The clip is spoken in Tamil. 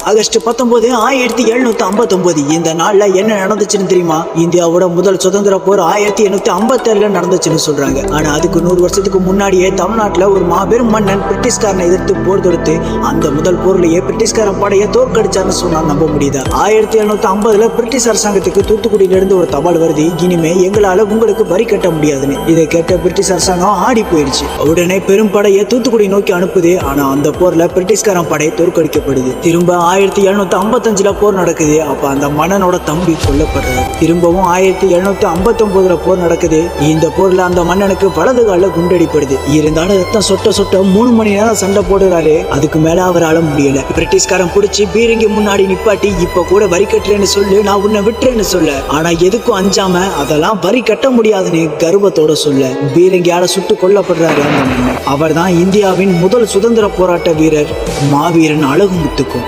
ஆகஸ்ட் 19 1759 இந்த நாள்ல என்ன நடந்துச்சுன்னு தெரியுமா? இந்தியாவோட முதல் சுதந்திர போர் 1857 நடந்துச்சுன்னு சொல்றாங்க. ஆனா அதுக்கு 100 வருஷத்துக்கு முன்னாடியே தமிழ்நாட்டுல ஒரு மாபெரும் மன்னன் பிரிட்டிஷ்காரனை எதிர்த்து போர் தொடுத்து அந்த முதல் போர்லயே பிரிட்டிஷ்காரன் படையை தோற்கடிச்சான்னு சொன்னா நம்ப முடியுதா? 1750 பிரிட்டிஷ் அரசாங்கத்துக்கு தூத்துக்குடியில இருந்து ஒரு தபால் வருது, இனிமே எங்களால உங்களுக்கு வரி கட்ட முடியாதுன்னு. இதை கேட்ட பிரிட்டிஷ் அரசாங்கம் ஆடி போயிடுச்சு. உடனே பெரும் படையை தூத்துக்குடி நோக்கி அனுப்புது. ஆனா அந்த போர்ல பிரிட்டிஷ்காரன் படை தோற்கடிக்கப்படுது. திரும்ப 1755 போர் நடக்குது. அப்ப அந்த மன்னனோட தம்பி கொல்லப்படுறாரு. திரும்பவும் 1759 போர் நடக்குது. இந்த போர்ல அந்த மன்னனுக்கு வலது கால குண்டடிப்படுது. இருந்தாலும் ரத்தம் சொட்ட சொட்ட 3 மணி நேரம் சண்டை போடுறாரு. அதுக்கு மேல அவரால முடியல. பிரிட்டிஷ்காரன் பிடிச்சி பீரங்கி முன்னாடி நிப்பாட்டி, இப்ப கூட வரி கட்டுறேன்னு சொல்லு, நான் உன்னை விட்டுறேன்னு சொல்ல. ஆனா எதுக்கும் அஞ்சாம அதெல்லாம் வரி கட்ட முடியாதுன்னு கர்வத்தோட சொல்ல பீரங்கியால சுட்டு கொல்லப்படுறாரு அந்த மன்னன். அவர் தான் இந்தியாவின் முதல் சுதந்திர போராட்ட வீரர் மாவீரன் அழகுமுத்துக்கும்.